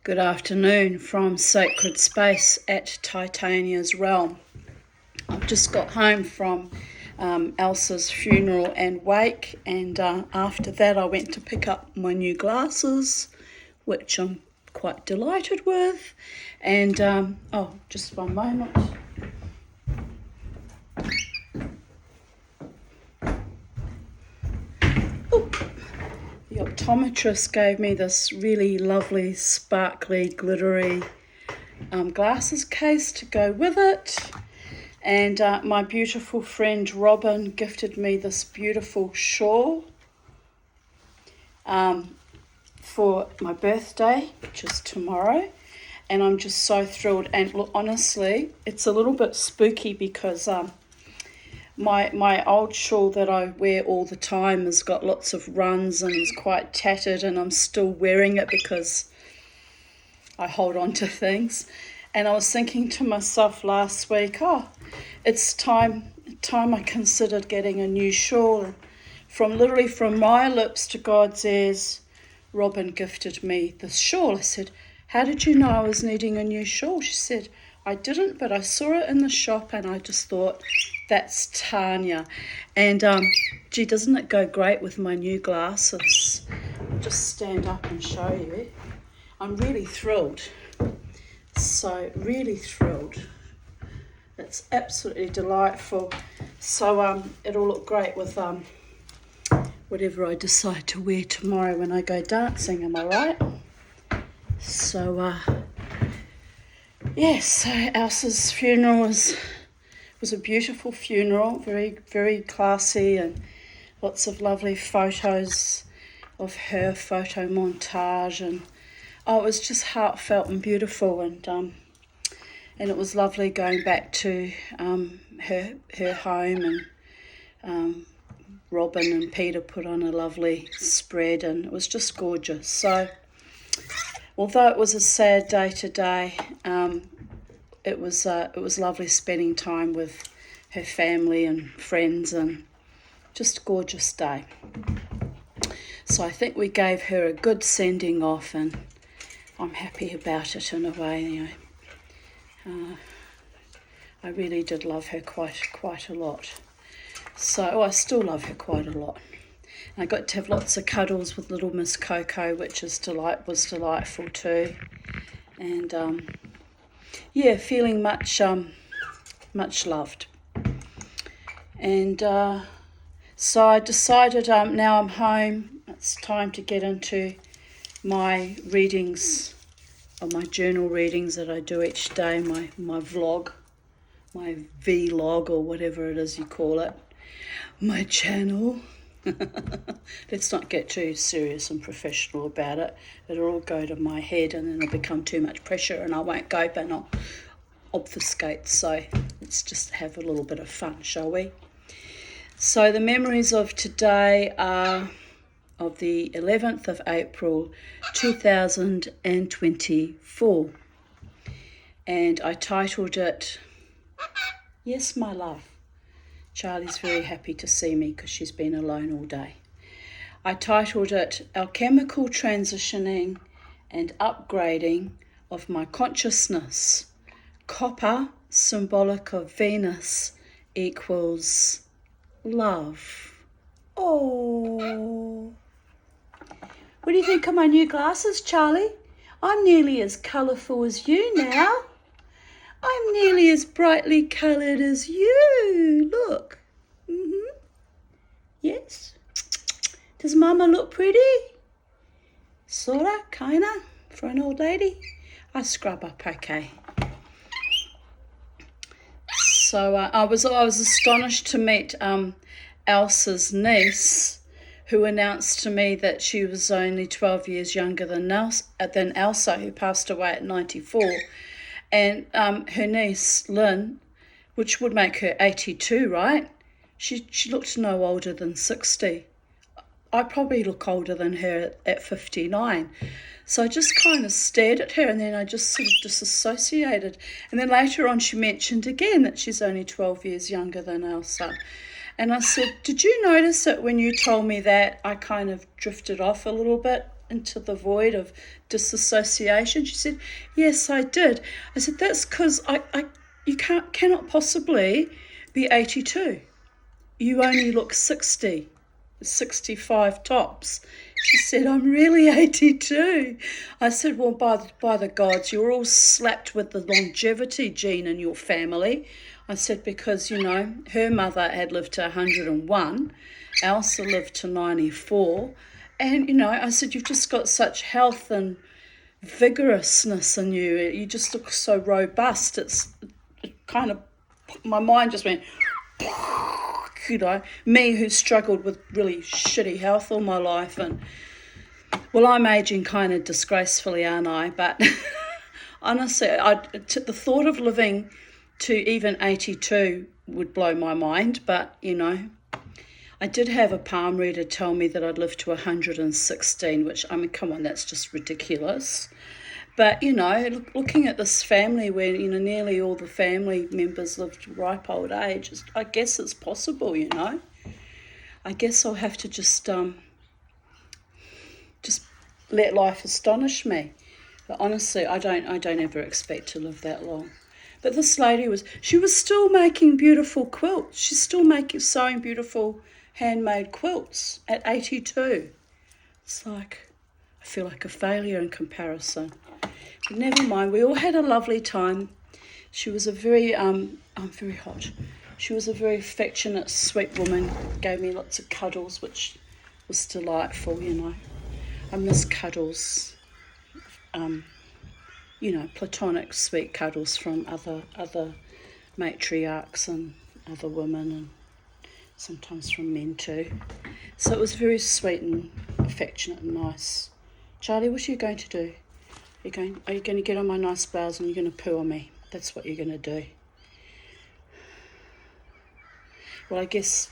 Good afternoon from Sacred Space at Titania's Realm. I've just got home from Elsa's funeral and wake, and after that I went to pick up my new glasses, which I'm quite delighted with. And just one moment. The optometrist gave me this really lovely, sparkly, glittery glasses case to go with it. And my beautiful friend Robin gifted me this beautiful shawl for my birthday, which is tomorrow. And I'm just so thrilled. And look, honestly, it's a little bit spooky because my old shawl that I wear all the time has got lots of runs and is quite tattered, and I'm still wearing it because I hold on to things. And I was thinking to myself last week, it's time I considered getting a new shawl. And from my lips to God's ears, Robin gifted me this shawl. I said, "How did you know I was needing a new shawl?" She said, "I didn't, but I saw it in the shop and I just thought, that's Tanya." And doesn't it go great with my new glasses? I'll just stand up and show you. I'm really thrilled. So, really thrilled. It's absolutely delightful. So it'll look great with whatever I decide to wear tomorrow when I go dancing, am I right? So yes, Elsa's funeral was a beautiful funeral, very, very classy, and lots of lovely photos of her, photo montage, and it was just heartfelt and beautiful, and it was lovely going back to her home, and Robin and Peter put on a lovely spread, and it was just gorgeous. So although it was a sad day today, it was lovely spending time with her family and friends, and just a gorgeous day. So I think we gave her a good sending off, and I'm happy about it in a way. I really did love her quite a lot. So I still love her quite a lot. I got to have lots of cuddles with little Miss Coco, which was delightful too. And feeling much loved. And so I decided now I'm home, it's time to get into my readings, or my journal readings that I do each day, my vlog, my vlog, or whatever it is you call it, my channel. Let's not get too serious and professional about it. It'll all go to my head and then it'll become too much pressure and I won't cope and I'll obfuscate. So let's just have a little bit of fun, shall we? So the memories of today are of the 11th of April 2024, and I titled it, Yes, My Love. Charlie's very happy to see me because she's been alone all day. I titled it Alchemical Transitioning and Upgrading of My Consciousness. Copper, symbolic of Venus, equals love. Oh. What do you think of my new glasses, Charlie? I'm nearly as colourful as you now. I'm nearly as brightly coloured as you. Look. Yes. Does Mama look pretty? Sorta, kinda, for an old lady. I scrub up okay. So I was astonished to meet Elsa's niece, who announced to me that she was only 12 years younger than Elsa, who passed away at 94. And her niece, Lynn, which would make her 82, right? She looked no older than 60. I probably look older than her at 59. So I just kind of stared at her and then I just sort of disassociated. And then later on she mentioned again that she's only 12 years younger than Elsa. And I said, "Did you notice that when you told me that I kind of drifted off a little bit?" into the void of disassociation? She said, yes, I did. I said, that's because you cannot possibly be 82. You only look 60, 65 tops. She said, I'm really 82. I said, well, by the gods, you're all slapped with the longevity gene in your family. I said, because, her mother had lived to 101, Elsa lived to 94. And, I said, you've just got such health and vigorousness in you. You just look so robust. It kind of, my mind just went, me who struggled with really shitty health all my life. And, well, I'm aging kind of disgracefully, aren't I? But honestly, the thought of living to even 82 would blow my mind. But, I did have a palm reader tell me that I'd live to 116, which, I mean, come on, that's just ridiculous. But, looking at this family where, nearly all the family members live to ripe old age, I guess it's possible, I guess I'll have to just let life astonish me. But honestly, I don't ever expect to live that long. But this lady was still making beautiful quilts. She's still sewing beautiful handmade quilts at 82. It's like, I feel like a failure in comparison. But never mind, we all had a lovely time. She was a very, I'm very hot. She was a very affectionate, sweet woman, gave me lots of cuddles, which was delightful, I miss cuddles, platonic sweet cuddles from other matriarchs and other women, and sometimes from men too. So it was very sweet and affectionate and nice. Charlie, what are you going to do? Are you going to get on my nice blouse and you're going to poo on me? That's what you're going to do. Well, I guess,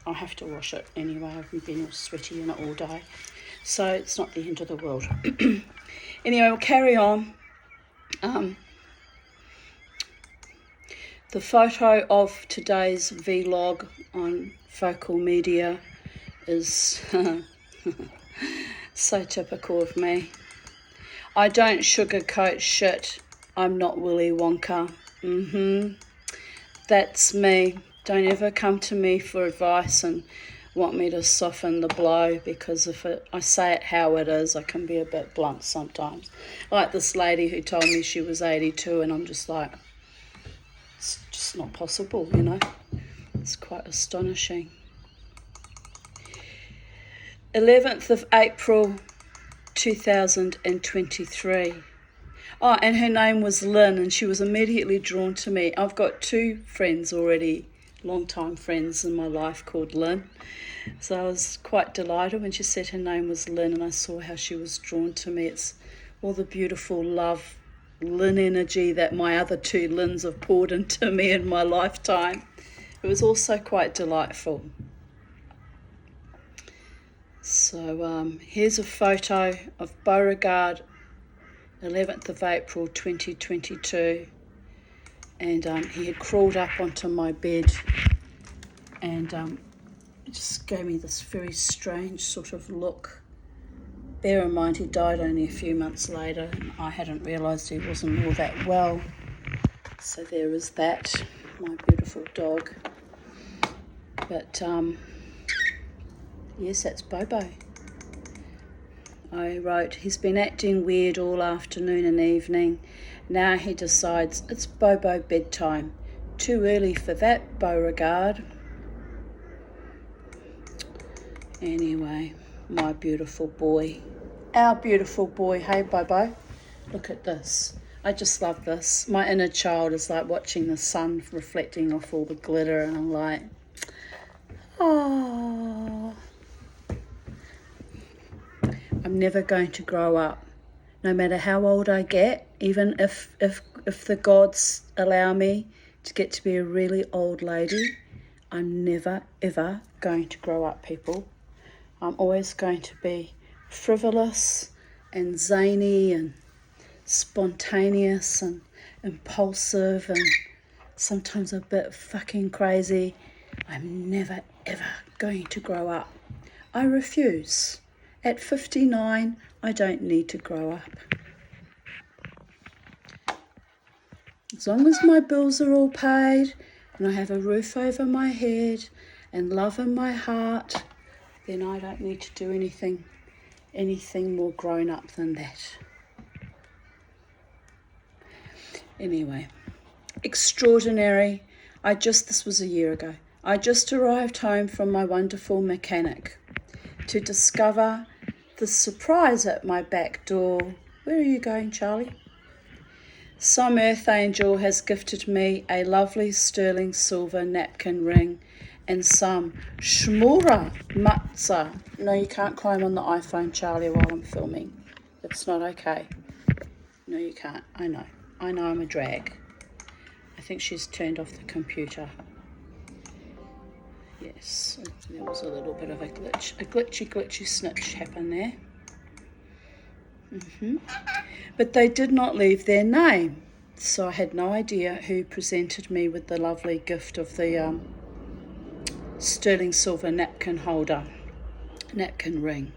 I'll have to wash it anyway. I've been all sweaty in it all day. So it's not the end of the world. Anyway, we'll carry on. The photo of today's vlog on Focal Media is so typical of me. I don't sugarcoat shit. I'm not Willy Wonka. That's me. Don't ever come to me for advice and want me to soften the blow, because I say it how it is, I can be a bit blunt sometimes. Like this lady who told me she was 82, and I'm just like, it's just not possible, It's quite astonishing. 11th of April 2023. Oh, and her name was Lynn, and she was immediately drawn to me. I've got 2 friends already, long-time friends in my life, called Lynn. So I was quite delighted when she said her name was Lynn, and I saw how she was drawn to me. It's all the beautiful love, Lynn energy that my other 2 Lyns have poured into me in my lifetime. It was also quite delightful. So here's a photo of Beauregard, 11th of April 2022, and he had crawled up onto my bed, and it just gave me this very strange sort of look. Bear in mind, he died only a few months later, and I hadn't realised he wasn't all that well. So there is that, my beautiful dog. But yes, that's Bobo. I wrote, he's been acting weird all afternoon and evening. Now he decides it's Bobo bedtime. Too early for that, Beauregard. Anyway, my beautiful boy. Our beautiful boy. Hey, Bobo, look at this. I just love this. My inner child is like watching the sun reflecting off all the glitter, and I'm like, oh. I'm never going to grow up, no matter how old I get, even if the gods allow me to get to be a really old lady. I'm never, ever going to grow up, people. I'm always going to be frivolous and zany and spontaneous and impulsive and sometimes a bit fucking crazy. I'm never, ever going to grow up. I refuse. At 59, I don't need to grow up. As long as my bills are all paid and I have a roof over my head and love in my heart, then I don't need to do anything more grown up than that. Anyway, extraordinary. This was a year ago. I just arrived home from my wonderful mechanic to discover the surprise at my back door. Where are you going, Charlie? Some earth angel has gifted me a lovely sterling silver napkin ring and some shmura matzah. No, you can't climb on the iPhone, Charlie, while I'm filming. It's not okay. No, you can't. I know I'm a drag. I think she's turned off the computer. Yes, there was a little bit of a glitchy snitch happen there. But they did not leave their name, so I had no idea who presented me with the lovely gift of the sterling silver napkin ring,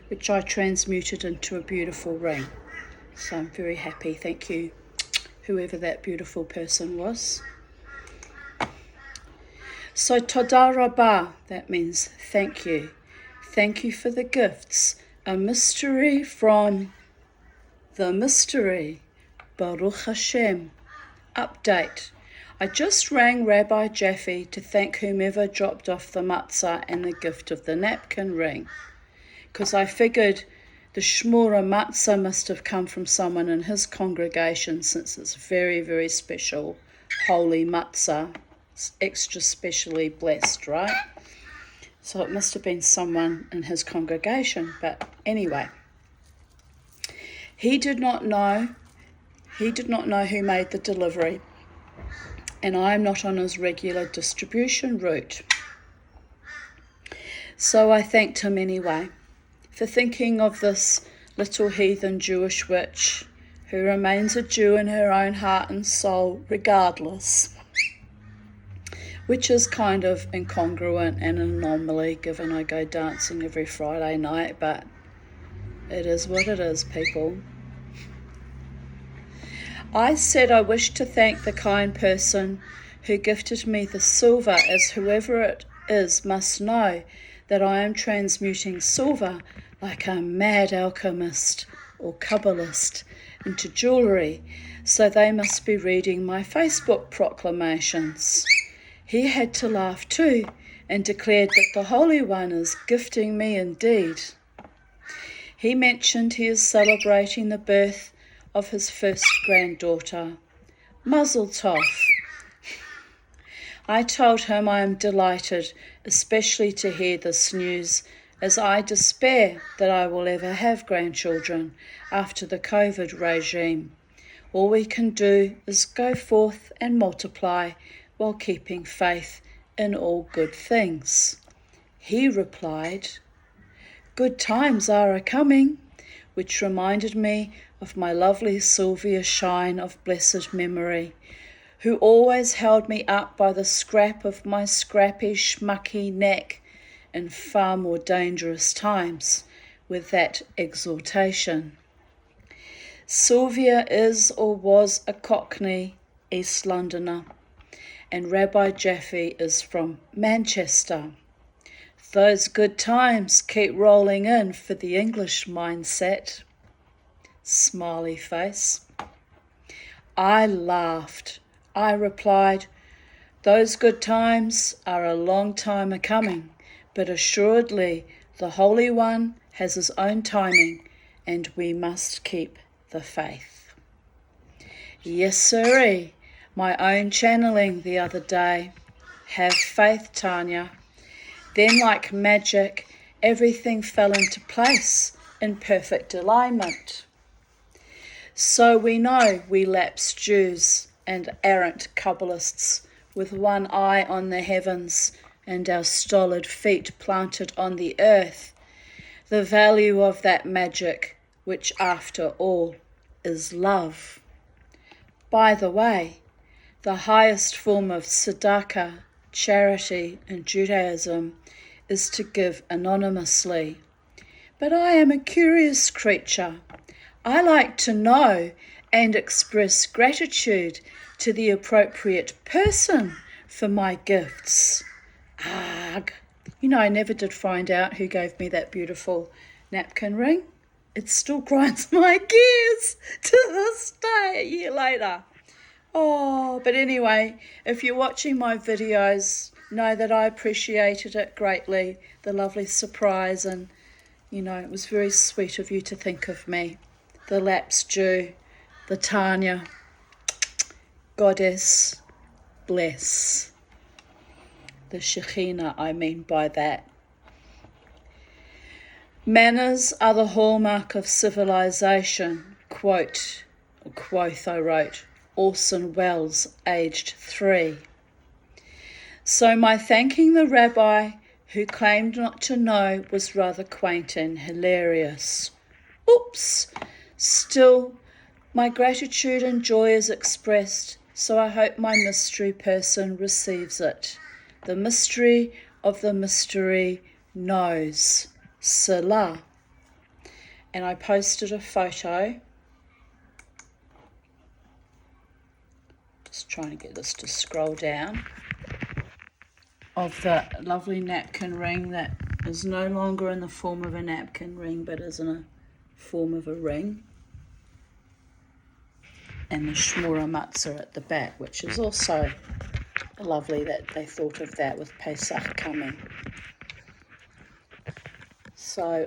which I transmuted into a beautiful ring. So I'm very happy. Thank you, whoever that beautiful person was. So toda rabah, that means thank you. Thank you for the gifts. A mystery from the mystery. Baruch Hashem. Update. I just rang Rabbi Jaffe to thank whomever dropped off the matzah and the gift of the napkin ring, because I figured the shmura matzah must have come from someone in his congregation, since it's very, very special, holy matzah. It's extra specially blessed, right? So it must have been someone in his congregation. But anyway, he did not know who made the delivery, and I am not on his regular distribution route. So I thanked him anyway for thinking of this little heathen Jewish witch who remains a Jew in her own heart and soul regardless, which is kind of incongruent and an anomaly given I go dancing every Friday night, but it is what it is, people. I said I wish to thank the kind person who gifted me the silver, as whoever it is must know that I am transmuting silver like a mad alchemist or Kabbalist into jewellery, so they must be reading my Facebook proclamations. He had to laugh too and declared that the Holy One is gifting me indeed. He mentioned he is celebrating the birth of his first granddaughter. Mazel tov. I told him I am delighted, especially to hear this news, as I despair that I will ever have grandchildren after the COVID regime. All we can do is go forth and multiply while keeping faith in all good things. He replied, "Good times are a-coming," which reminded me of my lovely Sylvia Shine of blessed memory, who always held me up by the scrap of my scrappy, schmucky neck in far more dangerous times with that exhortation. Sylvia is or was a Cockney East Londoner, and Rabbi Jaffe is from Manchester. Those good times keep rolling in for the English mindset. Smiley face. I laughed. I replied, "Those good times are a long time a-coming, but assuredly the Holy One has his own timing, and we must keep the faith." Yes, sirree, my own channeling the other day. Have faith, Tanya. Then, like magic, everything fell into place in perfect alignment. So we know, we lapsed Jews and errant Kabbalists with one eye on the heavens and our stolid feet planted on the earth, the value of that magic, which after all is love. By the way, the highest form of tzedakah, charity in Judaism, is to give anonymously. but I am a curious creature. I like to know and express gratitude to the appropriate person for my gifts. Arg. You know, I never did find out who gave me that beautiful napkin ring. It still grinds my gears to this day, a year later. Oh, but anyway, if you're watching my videos, know that I appreciated it greatly, the lovely surprise, and, you know, it was very sweet of you to think of me. The Lapsed Jew, the Tanya, Goddess, bless. The Shekhinah, I mean by that. Manners are the hallmark of civilization, quote, or quoth I wrote, Orson Welles, aged 3. So my thanking the rabbi who claimed not to know was rather quaint and hilarious. Oops! Still, my gratitude and joy is expressed, so I hope my mystery person receives it. The mystery of the mystery knows. Selah. And I posted a photo. Just trying to get this to scroll down. Of the lovely napkin ring that is no longer in the form of a napkin ring, but is in a form of a ring. And the Shmura Matzah at the back, which is also lovely that they thought of that with Pesach coming. So,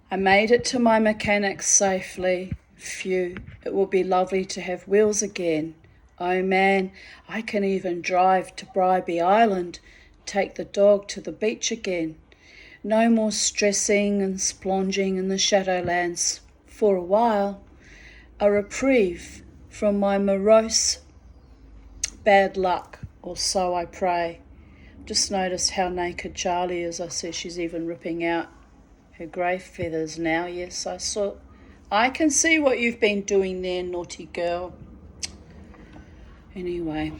I made it to my mechanics safely. Phew, it will be lovely to have wheels again. Oh man, I can even drive to Bribie Island, take the dog to the beach again. No more stressing and splonging in the Shadowlands for a while. A reprieve from my morose bad luck, or so I pray. Just noticed how naked Charlie is. I see she's even ripping out her grey feathers now. Yes, I can see what you've been doing there, naughty girl. Anyway,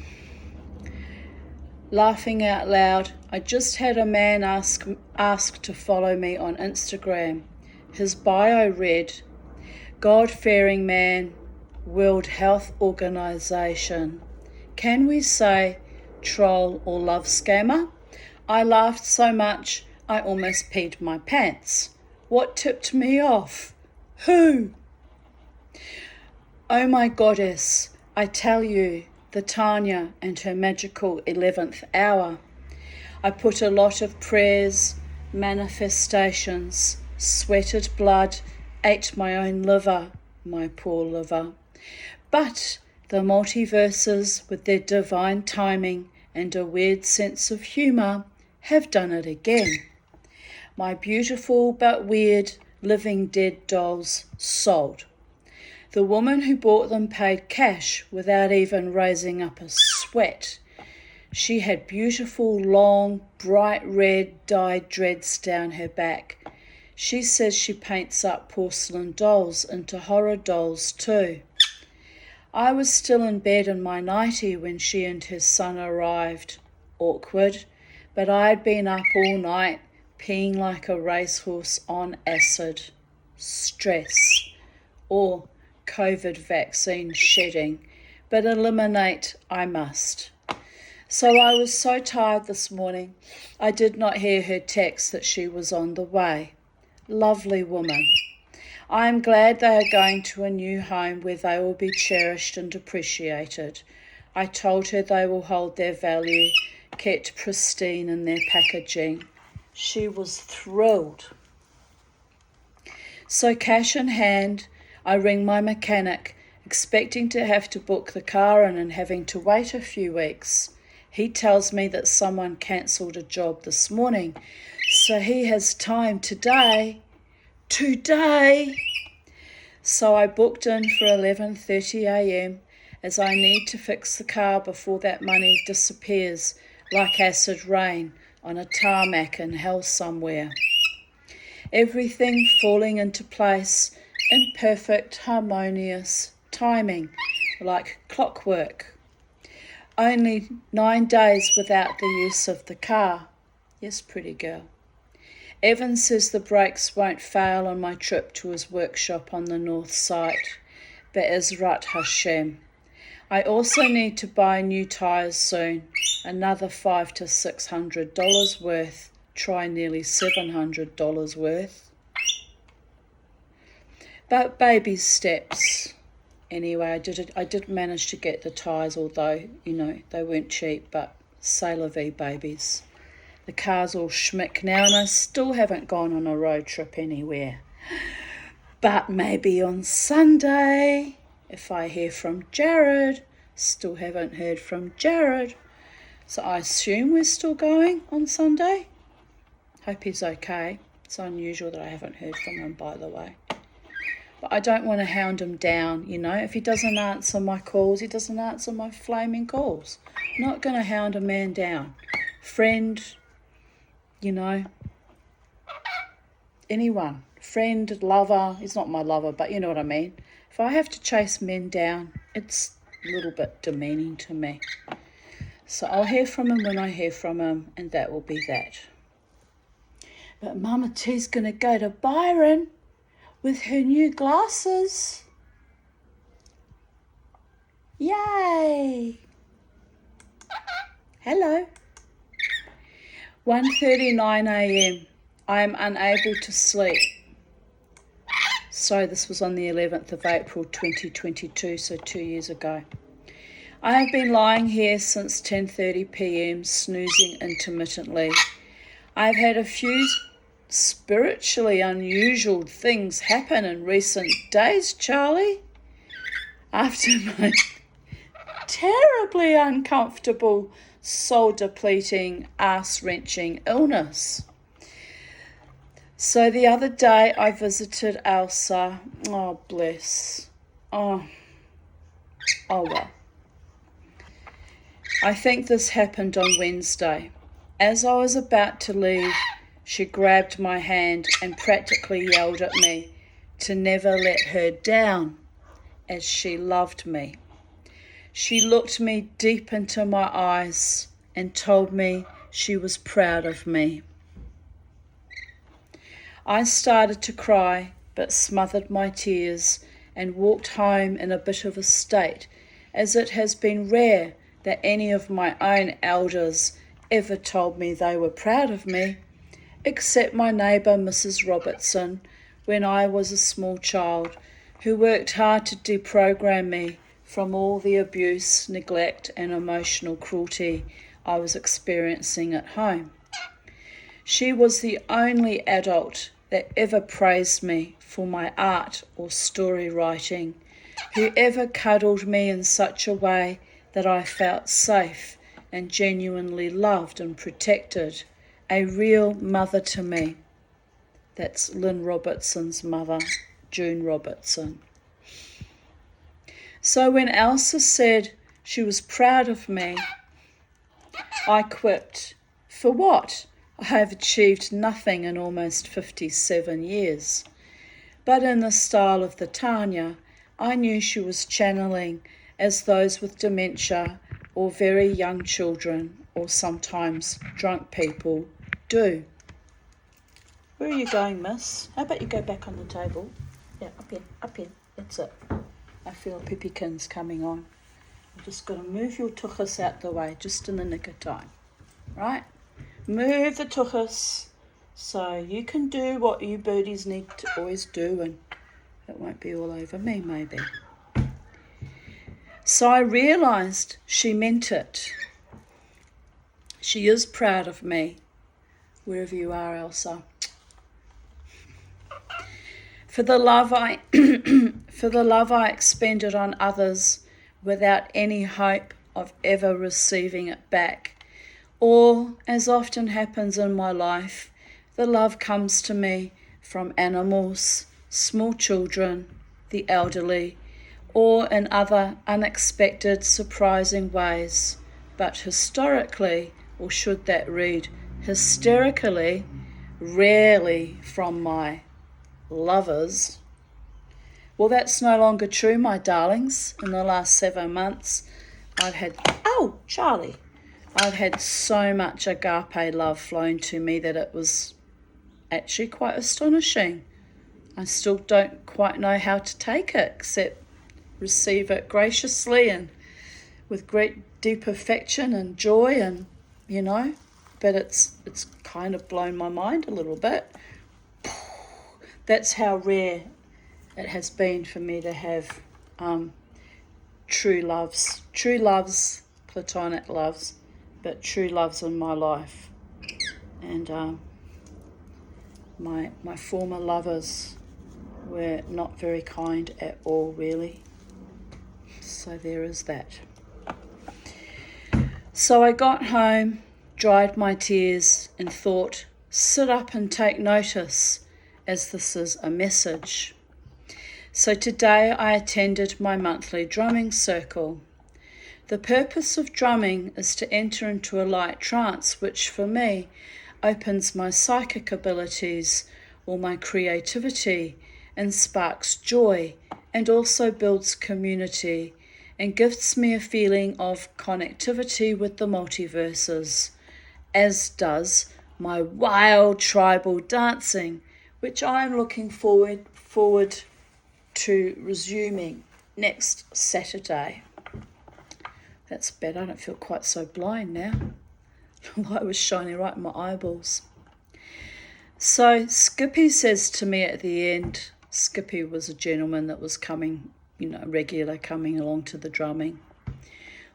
laughing out loud, I just had a man ask to follow me on Instagram. His bio read, God-fearing man, World Health Organization. Can we say troll or love scammer? I laughed so much I almost peed my pants. What tipped me off? Who? Oh my goddess, I tell you, the Tanya and her magical 11th hour. I put a lot of prayers, manifestations, sweated blood, ate my own liver, my poor liver. But the multiverses, with their divine timing and a weird sense of humour, have done it again. My beautiful but weird living dead dolls sold. The woman who bought them paid cash without even raising up a sweat. She had beautiful, long, bright red dyed dreads down her back. She says she paints up porcelain dolls into horror dolls too. I was still in bed in my nightie when she and her son arrived. Awkward, but I had been up all night, peeing like a racehorse on acid. Stress. Or COVID vaccine shedding, but eliminate I must. So I was so tired this morning, I did not hear her text that she was on the way. Lovely woman. I am glad they are going to a new home where they will be cherished and appreciated. I told her they will hold their value, kept pristine in their packaging. She was thrilled. So cash in hand, I ring my mechanic, expecting to have to book the car in and having to wait a few weeks. He tells me that someone cancelled a job this morning, so he has time today. So I booked in for 11:30 a.m. as I need to fix the car before that money disappears like acid rain on a tarmac in hell somewhere. Everything falling into place in perfect, harmonious timing, like clockwork. Only 9 days without the use of the car. Yes, pretty girl. Evan says the brakes won't fail on my trip to his workshop on the north side, Be'ezrat Hashem. I also need to buy new tyres soon, another $500 to $600 worth, try nearly $700 worth. But baby steps. Anyway, I did manage to get the tyres, although, they weren't cheap, but c'est la vie, babies. The car's all schmick now, and I still haven't gone on a road trip anywhere. But maybe on Sunday, if I hear from Jared. Still haven't heard from Jared. So I assume we're still going on Sunday. Hope he's okay. It's unusual that I haven't heard from him, by the way. But I don't want to hound him down, If he doesn't answer my calls, he doesn't answer my flaming calls. I'm not going to hound a man down. Friend, anyone. Friend, lover. He's not my lover, but you know what I mean. If I have to chase men down, it's a little bit demeaning to me. So I'll hear from him when I hear from him, and that will be that. But Mama T's going to go to Byron with her new glasses. Yay! Hello. 1:39 a.m. I am unable to sleep. So this was on the 11th of April 2022, so 2 years ago. I have been lying here since 10:30 p.m, snoozing intermittently. I've had a few spiritually unusual things happen in recent days, Charlie. After my terribly uncomfortable, soul-depleting, ass-wrenching illness. So the other day I visited Elsa. Oh, bless. Oh well. I think this happened on Wednesday. As I was about to leave, she grabbed my hand and practically yelled at me to never let her down, as she loved me. She looked me deep into my eyes and told me she was proud of me. I started to cry, but smothered my tears and walked home in a bit of a state, as it has been rare that any of my own elders ever told me they were proud of me, except my neighbour Mrs. Robertson, when I was a small child, who worked hard to deprogram me from all the abuse, neglect and emotional cruelty I was experiencing at home. She was the only adult that ever praised me for my art or story writing, who ever cuddled me in such a way that I felt safe and genuinely loved and protected. A real mother to me. That's Lynn Robertson's mother, June Robertson. So when Elsa said she was proud of me, I quipped, "For what? I have achieved nothing in almost 57 years. But in the style of the Tanya, I knew she was channeling as those with dementia or very young children or sometimes drunk people do. Where are you going, miss? How about you go back on the table? Yeah, up here. That's it. I feel Pipikins coming on. I'm just going to move your tuchus out the way, just in the nick of time. Right? Move the tuchus so you can do what you birdies need to always do, and it won't be all over me, maybe. So I realised she meant it. She is proud of me, wherever you are, Elsa. For the love I expended on others without any hope of ever receiving it back. Or, as often happens in my life, the love comes to me from animals, small children, the elderly, or in other unexpected, surprising ways. But historically, or should that read hysterically, rarely from my lovers. Well, that's no longer true, my darlings. In the last 7 months, I've had, Charlie, I've had so much agape love flowing to me that it was actually quite astonishing. I still don't quite know how to take it, except receive it graciously and with great deep affection and joy, and but it's kind of blown my mind a little bit. That's how rare it has been for me to have true loves, platonic loves, but true loves in my life. And my former lovers were not very kind at all, really. So there is that. So I got home, dried my tears, and thought, sit up and take notice, as this is a message. So today I attended my monthly drumming circle. The purpose of drumming is to enter into a light trance, which for me opens my psychic abilities or my creativity and sparks joy, and also builds community and gives me a feeling of connectivity with the multiverses, as does my wild tribal dancing, which I am looking forward to resuming next Saturday. That's better. I don't feel quite so blind now. The light was shining right in my eyeballs. So Skippy says to me at the end, Skippy was a gentleman that was coming, regular, coming along to the drumming.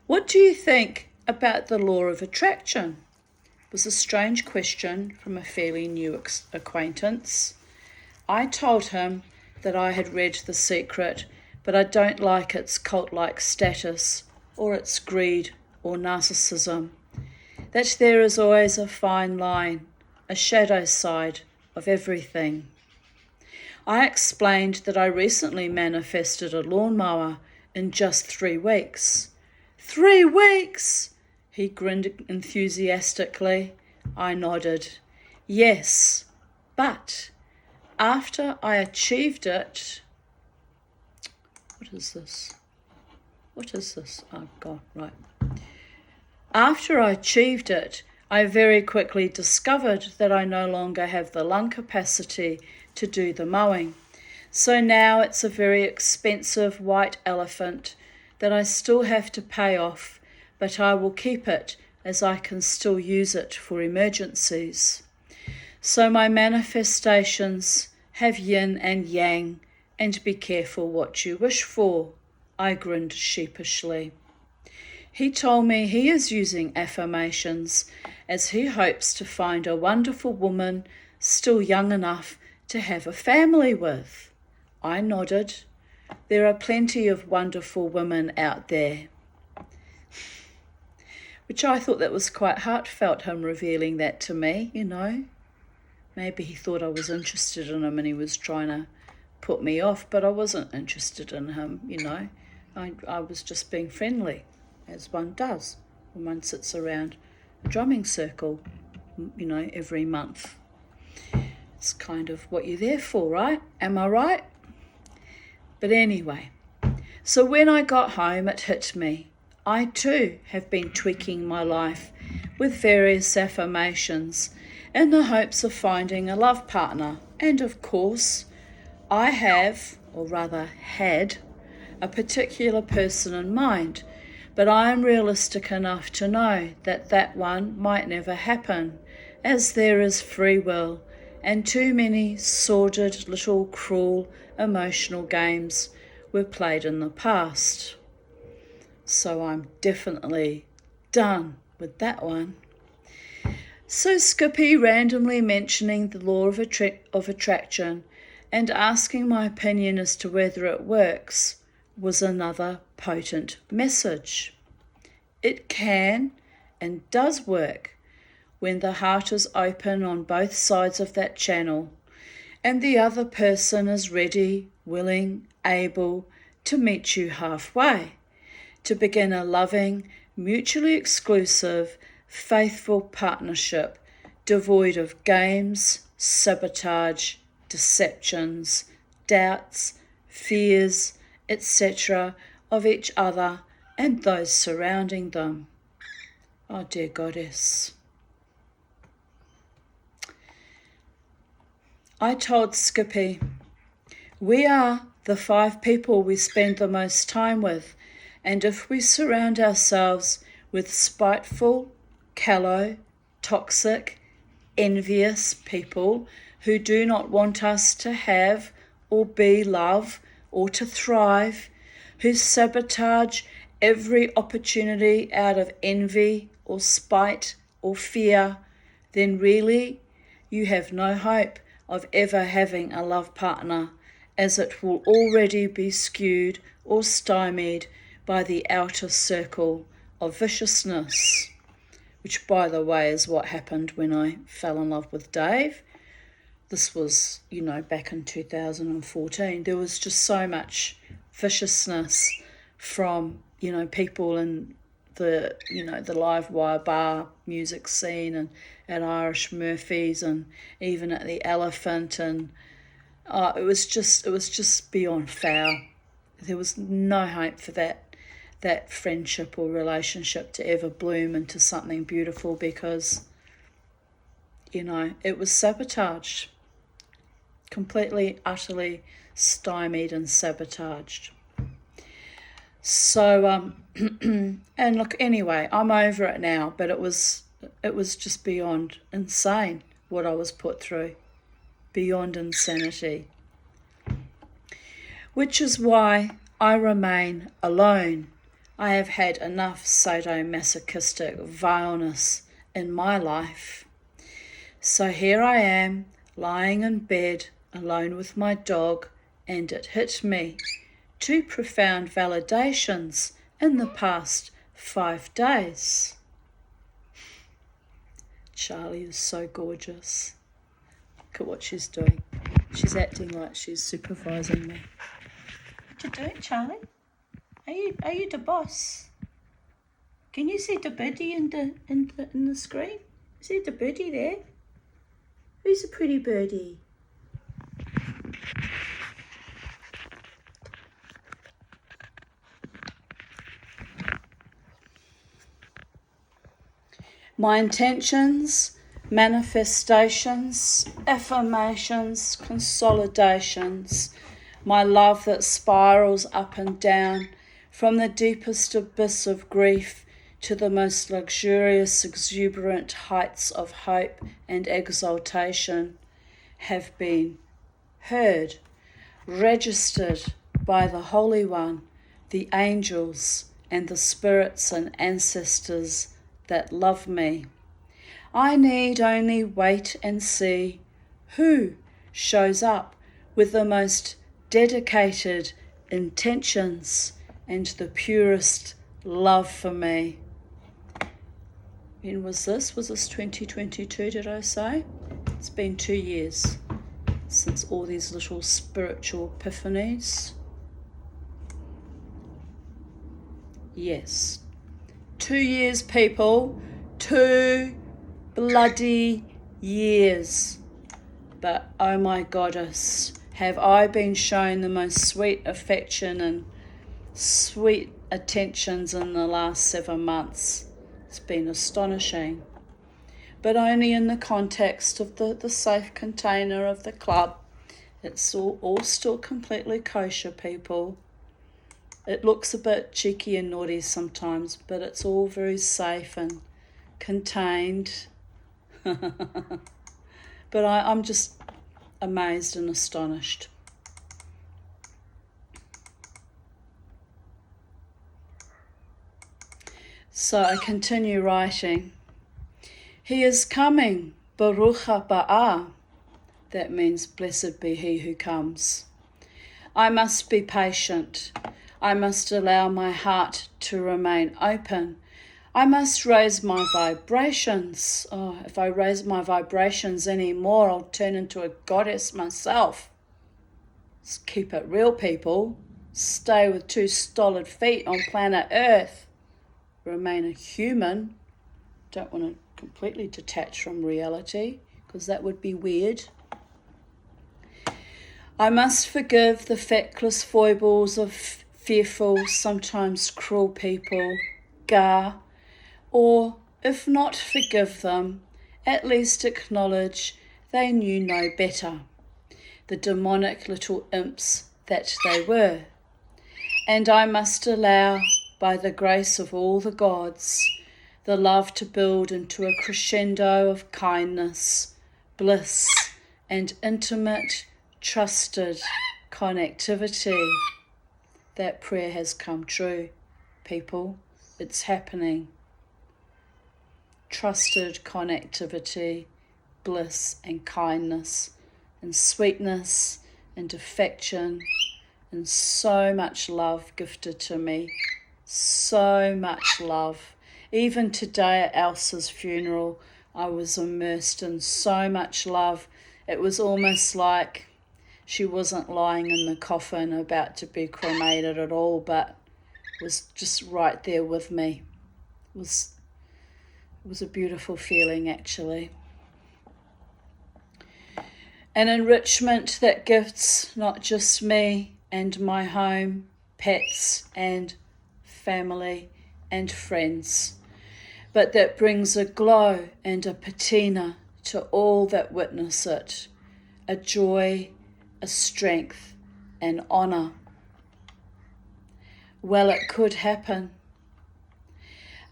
What do you think about the law of attraction? It was a strange question from a fairly new acquaintance. I told him that I had read The Secret, but I don't like its cult-like status or its greed or narcissism. That there is always a fine line, a shadow side of everything. I explained that I recently manifested a lawnmower in just 3 weeks. 3 weeks! He grinned enthusiastically. I nodded. Yes, but after I achieved it... What is this? Oh, God, right. After I achieved it, I very quickly discovered that I no longer have the lung capacity to do the mowing. So now it's a very expensive white elephant that I still have to pay off, but I will keep it as I can still use it for emergencies. So my manifestations have yin and yang, and be careful what you wish for. I grinned sheepishly. He told me he is using affirmations as he hopes to find a wonderful woman still young enough to have a family with. I nodded. There are plenty of wonderful women out there. Which I thought that was quite heartfelt, him revealing that to me, Maybe he thought I was interested in him and he was trying to put me off, but I wasn't interested in him, I was just being friendly, as one does when one sits around a drumming circle, every month. It's kind of what you're there for, right? Am I right? But anyway, so when I got home, it hit me. I too have been tweaking my life with various affirmations in the hopes of finding a love partner. And of course, I have, or rather had, a particular person in mind, but I am realistic enough to know that that one might never happen, as there is free will and too many sordid, little, cruel, emotional games were played in the past. So I'm definitely done with that one. So Skippy randomly mentioning the law of attraction and asking my opinion as to whether it works was another potent message. It can and does work when the heart is open on both sides of that channel and the other person is ready, willing, able to meet you halfway, to begin a loving, mutually exclusive, faithful partnership devoid of games, sabotage, deceptions, doubts, fears, etc. of each other and those surrounding them. Oh, dear Goddess. I told Skippy, we are the 5 people we spend the most time with, and if we surround ourselves with spiteful, callow, toxic, envious people who do not want us to have or be love or to thrive, who sabotage every opportunity out of envy or spite or fear, then really you have no hope of ever having a love partner, as it will already be skewed or stymied by the outer circle of viciousness, which, by the way, is what happened when I fell in love with Dave. This was, back in 2014. There was just so much viciousness from, people in the live wire bar music scene and at Irish Murphy's and even at the Elephant, and it was just beyond foul. There was no hope for that friendship or relationship to ever bloom into something beautiful because, it was sabotaged, completely, utterly stymied and sabotaged. So, and look, anyway, I'm over it now, but it was just beyond insane what I was put through, beyond insanity. Which is why I remain alone. I have had enough sadomasochistic vileness in my life. So here I am, lying in bed, alone with my dog, and it hit me. 2 profound validations in the past 5 days. Charlie is so gorgeous. Look at what she's doing. She's acting like she's supervising me. What you doing, Charlie? Are you the boss? Can you see the birdie in the screen? See the birdie there? Who's a pretty birdie? My intentions, manifestations, affirmations, consolidations, my love that spirals up and down from the deepest abyss of grief to the most luxurious, exuberant heights of hope and exaltation, have been heard, registered by the Holy One, the angels, and the spirits and ancestors that love me. I need only wait and see who shows up with the most dedicated intentions and the purest love for me. When was this? Was this 2022, did I say? It's been 2 years since all these little spiritual epiphanies. Yes. 2 years, people. 2 bloody years. But oh my goddess, have I been shown the most sweet affection and sweet attentions in the last 7 months. It's been astonishing. But only in the context of the safe container of the club. It's all still completely kosher, people. It looks a bit cheeky and naughty sometimes, but it's all very safe and contained. But I'm just amazed and astonished. So I continue writing. He is coming, Baruch Haba. That means blessed be he who comes. I must be patient. I must allow my heart to remain open. I must raise my vibrations. Oh, if I raise my vibrations any more, I'll turn into a goddess myself. Let's keep it real, people. Stay with 2 stolid feet on planet Earth. Remain a human. Don't want to completely detach from reality, because that would be weird. I must forgive the feckless foibles of fearful, sometimes cruel people, or if not forgive them, at least acknowledge they knew no better, the demonic little imps that they were. And I must allow, by the grace of all the gods, the love to build into a crescendo of kindness, bliss, and intimate, trusted connectivity. That prayer has come true, people. It's happening. Trusted connectivity, bliss and kindness and sweetness and affection and so much love gifted to me. So much love. Even today at Elsa's funeral, I was immersed in so much love. It was almost like she wasn't lying in the coffin about to be cremated at all, but was just right there with me. It was a beautiful feeling, actually. An enrichment that gifts not just me and my home, pets and family and friends, but that brings a glow and a patina to all that witness it, a joy, a strength, an honour. Well, it could happen.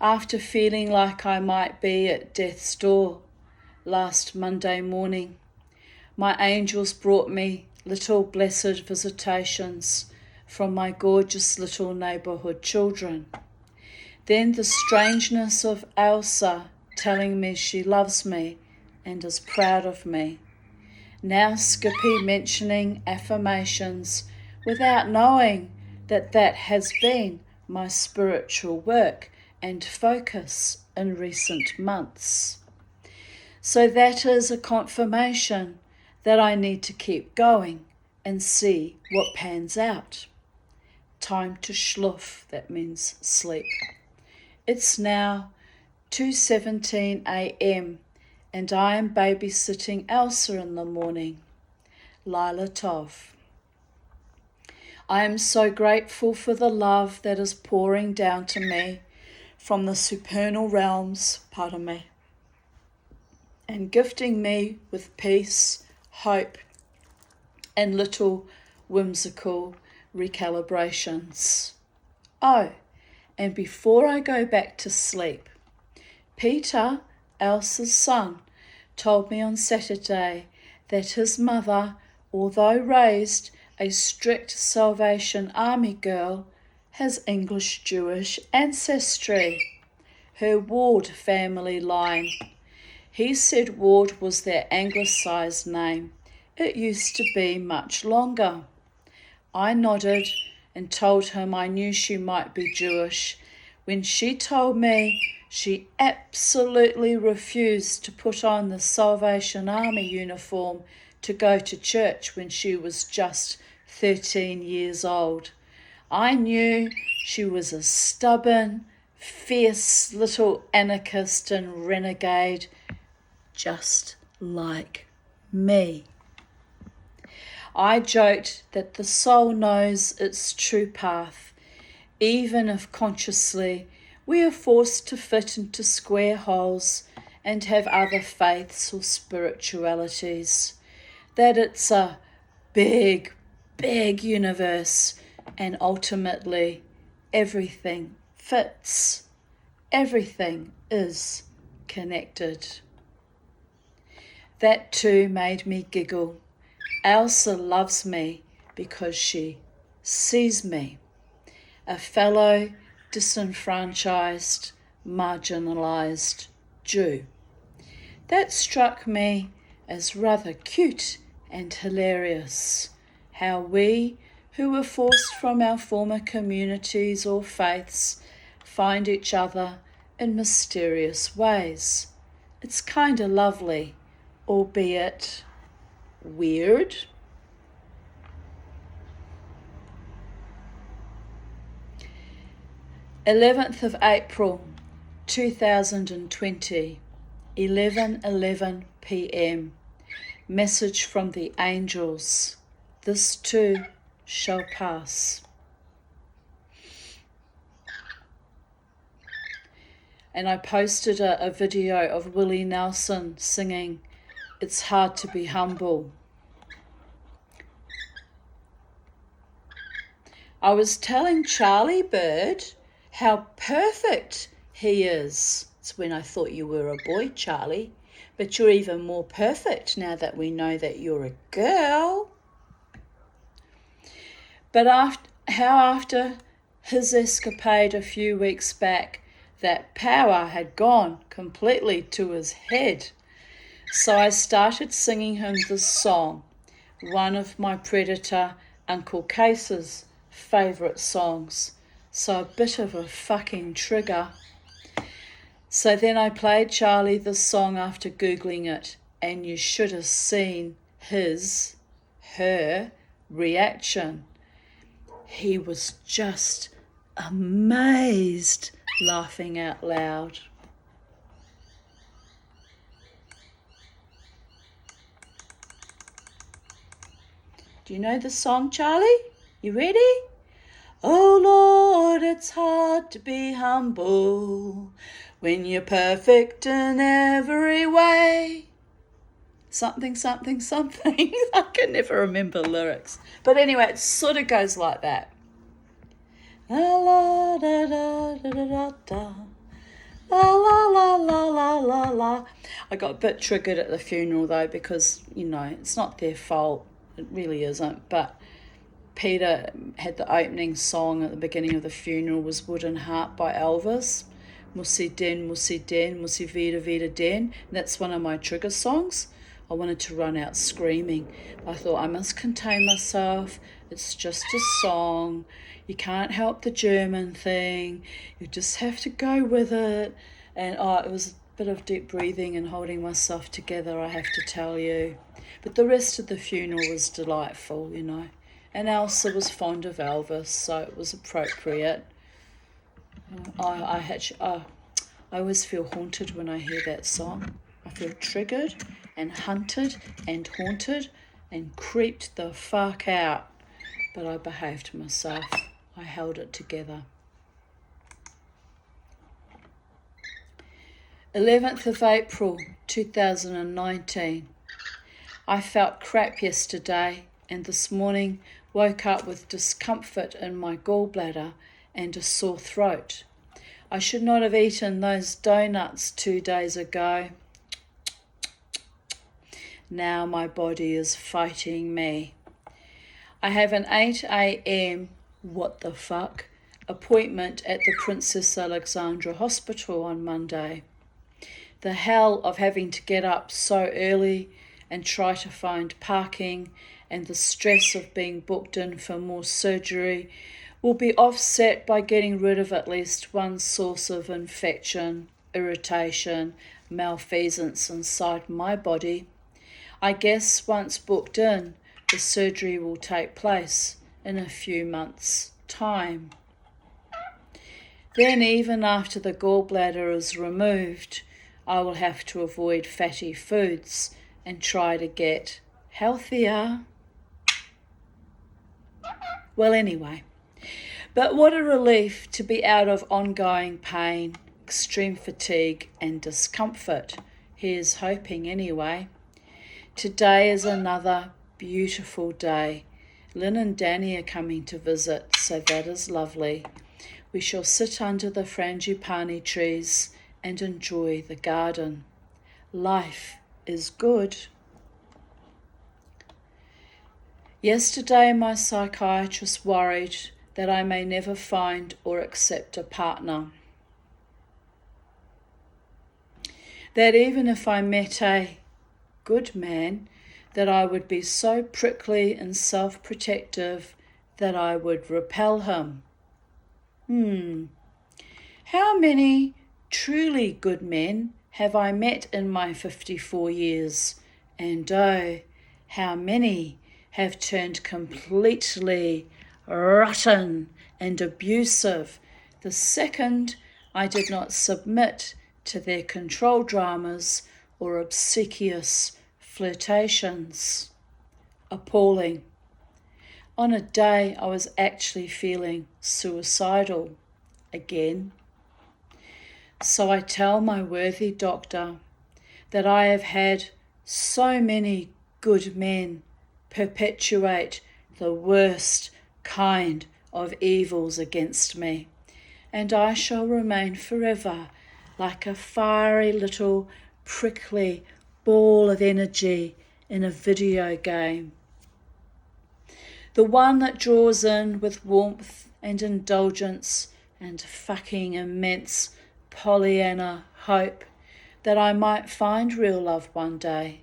After feeling like I might be at death's door last Monday morning, my angels brought me little blessed visitations from my gorgeous little neighbourhood children. Then the strangeness of Elsa telling me she loves me and is proud of me. Now Skippy mentioning affirmations without knowing that has been my spiritual work and focus in recent months. So that is a confirmation that I need to keep going and see what pans out. Time to schluff, that means sleep. It's now 2:17 a.m. and I am babysitting Elsa in the morning. Lila Tov. I am so grateful for the love that is pouring down to me from the supernal realms, and gifting me with peace, hope, and little whimsical recalibrations. Oh, and before I go back to sleep, Peter, Elsa's son, told me on Saturday that his mother, although raised a strict Salvation Army girl, has English-Jewish ancestry, her Ward family line. He said Ward was their anglicised name. It used to be much longer. I nodded and told him I knew she might be Jewish when she told me she absolutely refused to put on the Salvation Army uniform to go to church when she was just 13 years old. I knew she was a stubborn, fierce little anarchist and renegade, just like me. I joked that the soul knows its true path, even if consciously we are forced to fit into square holes and have other faiths or spiritualities, that it's a big, big universe and ultimately everything fits. Everything is connected. That too made me giggle. Elsa loves me because she sees me, a fellow disenfranchised, marginalised Jew. That struck me as rather cute and hilarious, how we, who were forced from our former communities or faiths, find each other in mysterious ways. It's kinda lovely, albeit weird. April 11th, 2020, 11:11 p.m. Message from the angels. this too shall pass. And I posted a video of Willie Nelson singing, "It's Hard to Be Humble." I was telling Charlie Bird how perfect he is. It's when I thought you were a boy, Charlie, but you're even more perfect now that we know that you're a girl. But after his escapade a few weeks back, that power had gone completely to his head. So I started singing him this song, one of my predator, Uncle Case's favourite songs. So a bit of a fucking trigger. So then I played Charlie this song after Googling it, and you should have seen her reaction. He was just amazed, laughing out loud. Do you know the song, Charlie? You ready? Oh Lord, it's hard to be humble when you're perfect in every way. Something, something, something. I can never remember lyrics. But anyway, it sort of goes like that. La la da da da da da. La la la la la la la. I got a bit triggered at the funeral though because, it's not their fault. It really isn't. But Peter had the opening song at the beginning of the funeral was Wooden Heart by Elvis. Musi den, musi vida vida den. And that's one of my trigger songs. I wanted to run out screaming. I thought I must contain myself. It's just a song. You can't help the German thing. You just have to go with it. And it was a bit of deep breathing and holding myself together, I have to tell you. But the rest of the funeral was delightful, And Elsa was fond of Elvis, so it was appropriate. I always feel haunted when I hear that song. I feel triggered and hunted and haunted and creeped the fuck out. But I behaved myself. I held it together. 11th of April 2019. I felt crap yesterday and this morning woke up with discomfort in my gallbladder and a sore throat. I should not have eaten those donuts 2 days ago. Now my body is fighting me. I have an 8 a.m. what the fuck appointment at the Princess Alexandra Hospital on Monday. The hell of having to get up so early and try to find parking and the stress of being booked in for more surgery will be offset by getting rid of at least one source of infection, irritation, malfeasance inside my body. I guess once booked in, the surgery will take place in a few months' time. Then even after the gallbladder is removed, I will have to avoid fatty foods and try to get healthier. Well, anyway, but what a relief to be out of ongoing pain, extreme fatigue and discomfort. Here's hoping anyway. Today is another beautiful day. Lynn and Danny are coming to visit, so that is lovely. We shall sit under the frangipani trees and enjoy the garden. Life is good. Yesterday, my psychiatrist worried that I may never find or accept a partner. That even if I met a good man, that I would be so prickly and self-protective that I would repel him. How many truly good men have I met in my 54 years? And oh, how many have turned completely rotten and abusive the second I did not submit to their control dramas or obsequious flirtations. Appalling. On a day I was actually feeling suicidal again. So I tell my worthy doctor that I have had so many good men perpetuate the worst kind of evils against me, and I shall remain forever like a fiery little prickly ball of energy in a video game. The one that draws in with warmth and indulgence and fucking immense Pollyanna hope that I might find real love one day,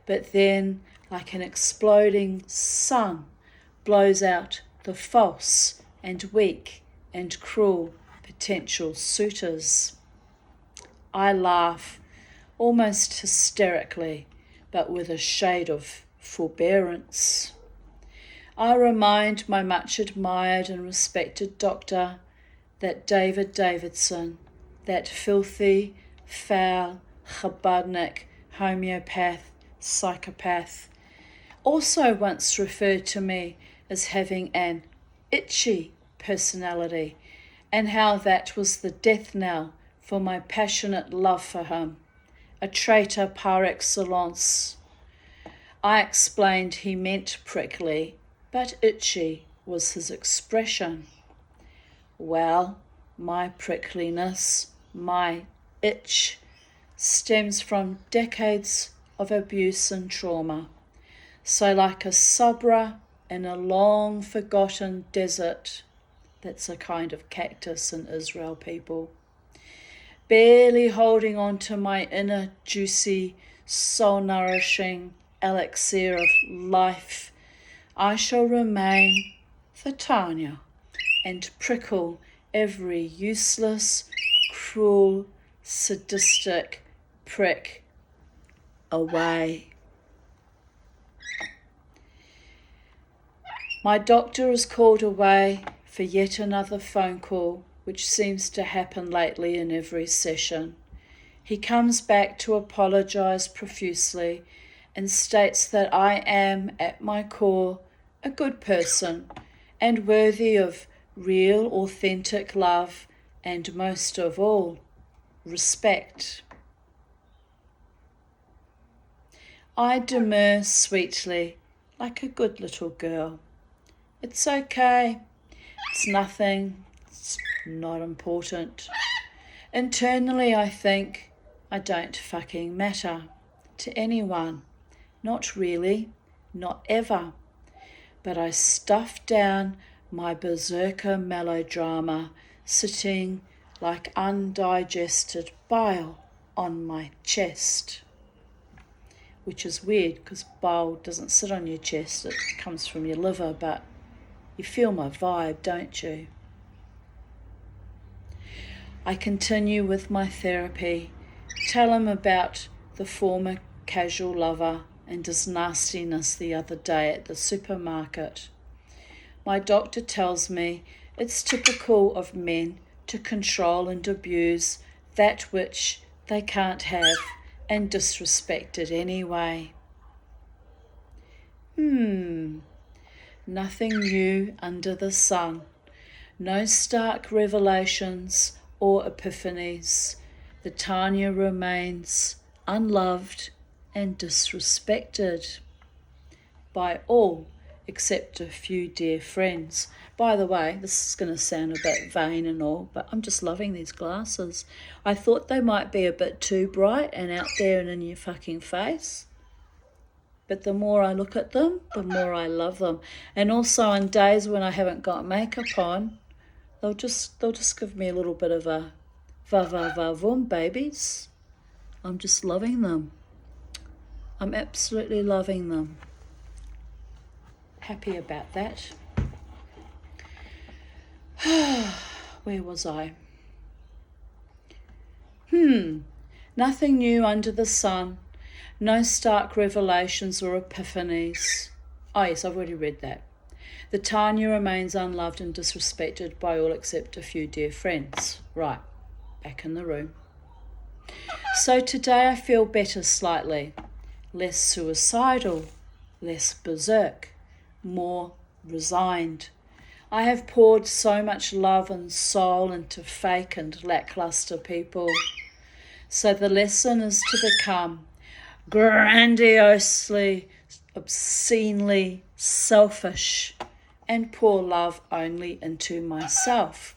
but then, like an exploding sun, blows out the false and weak and cruel potential suitors. I laugh, almost hysterically, but with a shade of forbearance. I remind my much admired and respected doctor that David Davidson, that filthy, foul, Chabadnik, homeopath, psychopath, also once referred to me as having an itchy personality, and how that was the death knell for my passionate love for him, a traitor par excellence. I explained he meant prickly, but itchy was his expression. Well, my prickliness, my itch, stems from decades of abuse and trauma. So like a sabra in a long forgotten desert, that's a kind of cactus in Israel, people, barely holding on to my inner juicy, soul-nourishing elixir of life, I shall remain the Tanya and prickle every useless, cruel, sadistic prick away. My doctor is called away for yet another phone call, which seems to happen lately in every session. He comes back to apologise profusely and states that I am, at my core, a good person and worthy of real, authentic love and, most of all, respect. I demur sweetly, like a good little girl. It's okay. It's nothing. It's not important. Internally, I think I don't fucking matter to anyone. Not really. Not ever. But I stuff down my berserker melodrama, sitting like undigested bile on my chest. Which is weird, because bile doesn't sit on your chest, it comes from your liver, but you feel my vibe, don't you? I continue with my therapy, tell him about the former casual lover and his nastiness the other day at the supermarket. My doctor tells me it's typical of men to control and abuse that which they can't have and disrespect it anyway. Nothing new under the sun. No stark revelations or epiphanies. The Tanya remains unloved and disrespected by all except a few dear friends. By the way, this is going to sound a bit vain and all, but I'm just loving these glasses. I thought they might be a bit too bright and out there and in your fucking face. But the more I look at them, the more I love them. And also on days when I haven't got makeup on, they'll just give me a little bit of a va va va voom, babies. I'm just loving them. I'm absolutely loving them. Happy about that. Where was I? Nothing new under the sun. No stark revelations or epiphanies. Oh yes, I've already read that. The Tanya remains unloved and disrespected by all except a few dear friends. Right, back in the room. So today I feel better slightly. Less suicidal, less berserk, more resigned. I have poured so much love and soul into fake and lackluster people. So the lesson is to become grandiosely, obscenely selfish and pour love only into myself.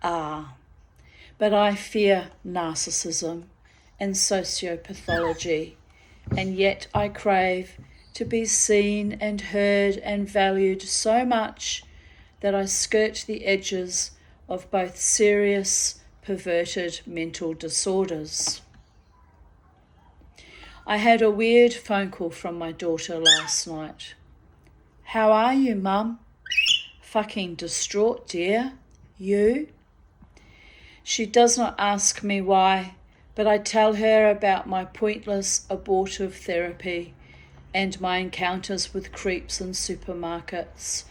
But I fear narcissism and sociopathology, and yet I crave to be seen and heard and valued so much that I skirt the edges of both serious, perverted mental disorders. I had a weird phone call from my daughter last night. "How are you, Mum?" "Fucking distraught, dear. You?" She does not ask me why, but I tell her about my pointless abortive therapy and my encounters with creeps in supermarkets.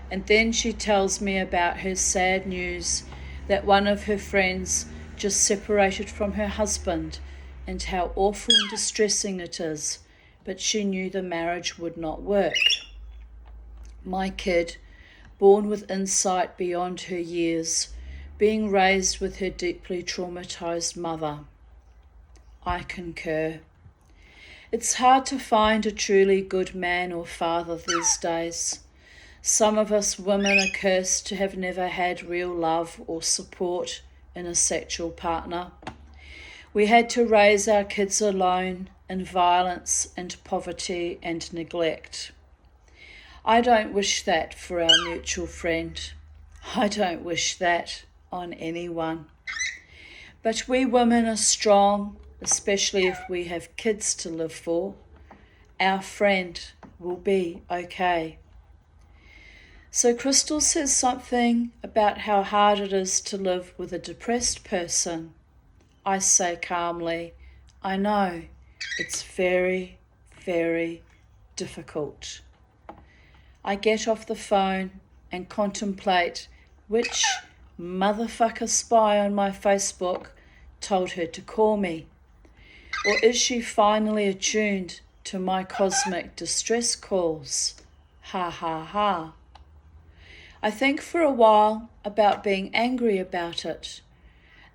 And then she tells me about her sad news that one of her friends just separated from her husband and how awful and distressing it is, but she knew the marriage would not work. My kid, born with insight beyond her years, being raised with her deeply traumatized mother. I concur. It's hard to find a truly good man or father these days. Some of us women are cursed to have never had real love or support in a sexual partner. We had to raise our kids alone in violence and poverty and neglect. I don't wish that for our mutual friend. I don't wish that on anyone. But we women are strong, especially if we have kids to live for. Our friend will be okay. So Crystal says something about how hard it is to live with a depressed person. I say calmly, I know, it's very, very difficult. I get off the phone and contemplate which motherfucker spy on my Facebook told her to call me. Or is she finally attuned to my cosmic distress calls? Ha ha ha. I think for a while about being angry about it,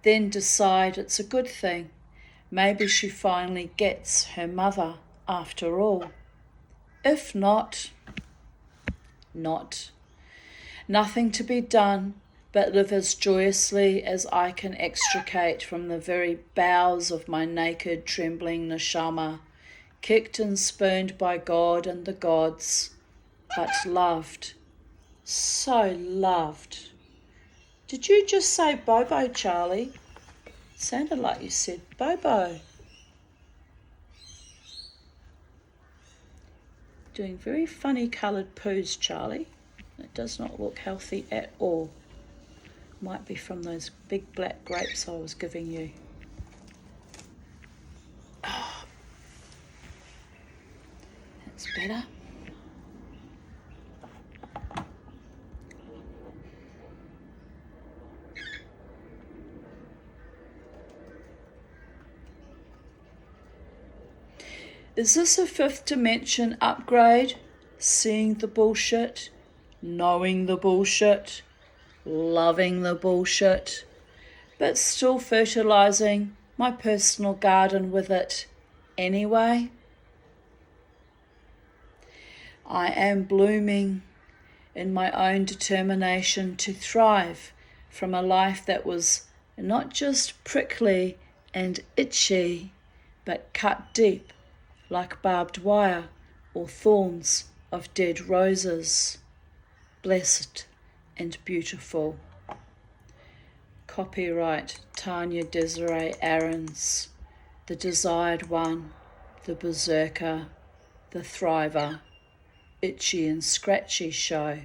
then decide it's a good thing. Maybe she finally gets her mother after all. If not, not. Nothing to be done but live as joyously as I can extricate from the very bowels of my naked, trembling neshama, kicked and spurned by God and the gods, but loved. So loved. Did you just say Bobo, Charlie? Sounded like you said Bobo. Doing very funny coloured poos, Charlie. It does not look healthy at all. Might be from those big black grapes I was giving you. Oh, that's better. Is this a fifth dimension upgrade? Seeing the bullshit, knowing the bullshit, loving the bullshit, but still fertilizing my personal garden with it anyway? I am blooming in my own determination to thrive from a life that was not just prickly and itchy, but cut deep like barbed wire or thorns of dead roses, blessed and beautiful. Copyright Tanya Desiree Aarons, the Desired One, the Berserker, the Thriver, Itchy and Scratchy Show.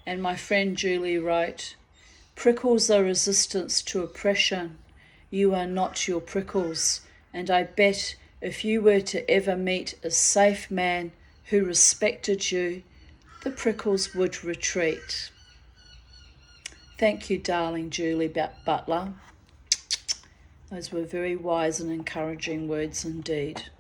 And my friend Julie wrote, prickles are resistance to oppression. You are not your prickles, and I bet if you were to ever meet a safe man who respected you, the prickles would retreat. Thank you, darling Julie Butler. Those were very wise and encouraging words indeed.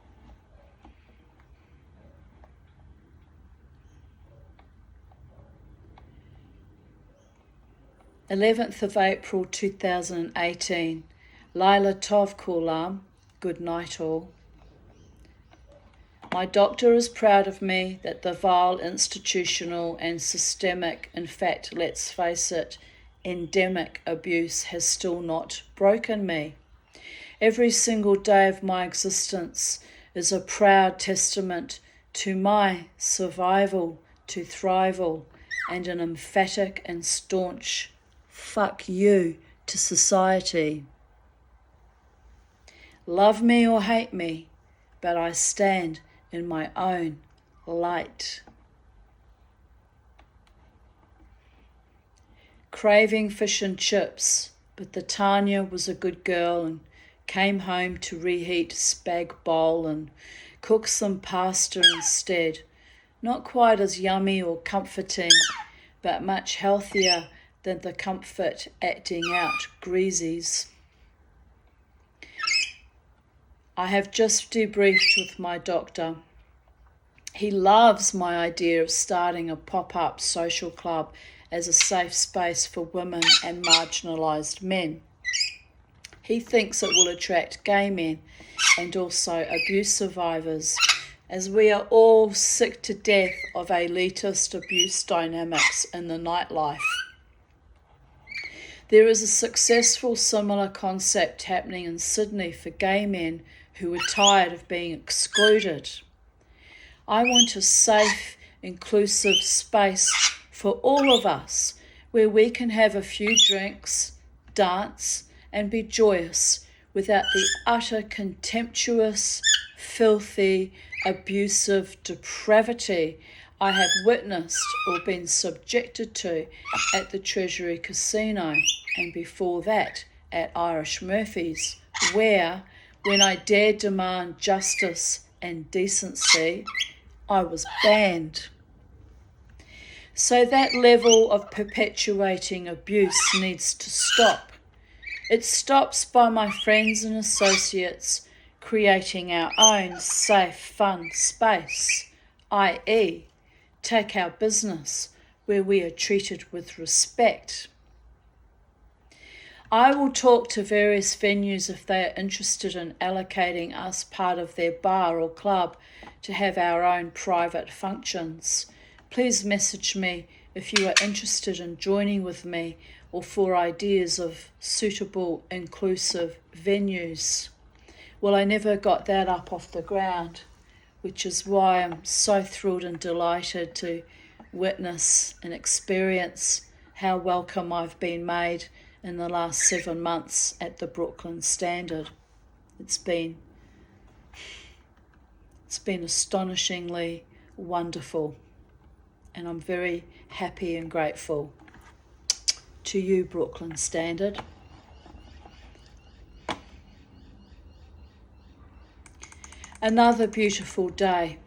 April 11th, 2018. Laila Tov Kulam. Good night all. My doctor is proud of me that the vile institutional and systemic, in fact, let's face it, endemic abuse has still not broken me. Every single day of my existence is a proud testament to my survival, to thrival, and an emphatic and staunch fuck you to society. Love me or hate me, but I stand in my own light. Craving fish and chips, but the Tanya was a good girl and came home to reheat spag bowl and cook some pasta instead. Not quite as yummy or comforting, but much healthier than the comfort acting out greasies. I have just debriefed with my doctor. He loves my idea of starting a pop-up social club as a safe space for women and marginalised men. He thinks it will attract gay men and also abuse survivors, as we are all sick to death of elitist abuse dynamics in the nightlife. There is a successful similar concept happening in Sydney for gay men who are tired of being excluded. I want a safe, inclusive space for all of us where we can have a few drinks, dance, and be joyous without the utter contemptuous, filthy, abusive depravity I have witnessed or been subjected to at the Treasury Casino and before that at Irish Murphy's, where, when I dared demand justice and decency, I was banned. So that level of perpetuating abuse needs to stop. It stops by my friends and associates creating our own safe, fun space, i.e., take our business where we are treated with respect. I will talk to various venues if they are interested in allocating us part of their bar or club to have our own private functions. Please message me if you are interested in joining with me or for ideas of suitable, inclusive venues. Well, I never got that up off the ground, which is why I'm so thrilled and delighted to witness and experience how welcome I've been made in the last 7 months at the Brooklyn Standard. It's been astonishingly wonderful, and I'm very happy and grateful to you, Brooklyn Standard. Another beautiful day.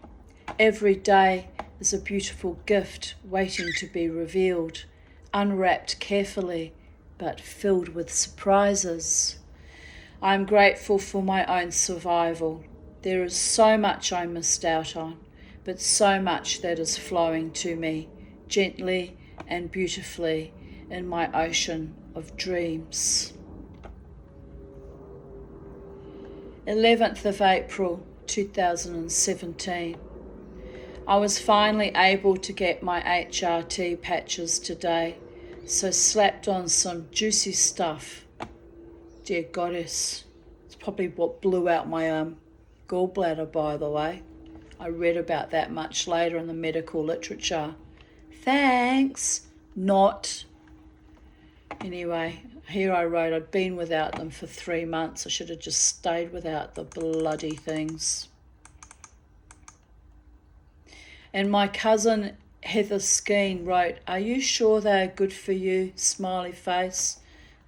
Every day is a beautiful gift waiting to be revealed, unwrapped carefully, but filled with surprises. I'm grateful for my own survival. There is so much I missed out on, but so much that is flowing to me, gently and beautifully, in my ocean of dreams. 11th of April, 2017. I was finally able to get my HRT patches today, so slapped on some juicy stuff. Dear goddess, it's probably what blew out my gallbladder, by the way. I read about that much later in the medical literature. Thanks, not. Anyway, here I wrote I'd been without them for 3 months. I should have just stayed without the bloody things. And my cousin Heather Skeen wrote, "Are you sure they are good for you?" Smiley face.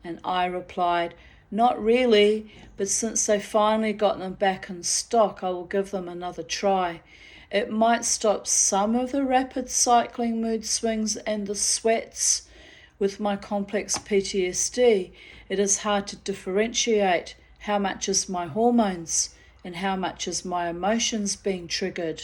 And I replied, "Not really, but since they finally got them back in stock, I will give them another try. It might stop some of the rapid cycling mood swings and the sweats. With my complex PTSD, it is hard to differentiate How much is my hormones and how much is my emotions being triggered?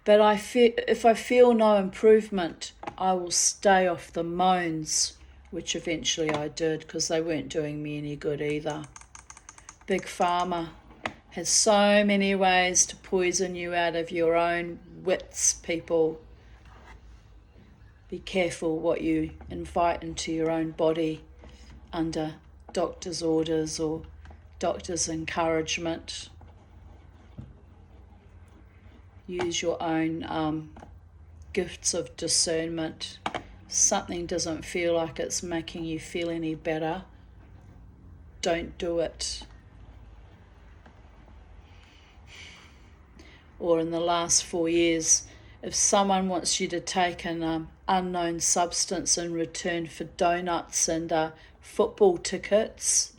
But if I feel no improvement, I will stay off the moans, which eventually I did because they weren't doing me any good either. Big Pharma has so many ways to poison you out of your own wits, people. Be careful what you invite into your own body under doctor's orders or doctor's encouragement. Use your own gifts of discernment. Something doesn't feel like it's making you feel any better. Don't do it. Or in the last 4 years, if someone wants you to take an unknown substance in return for donuts and football tickets,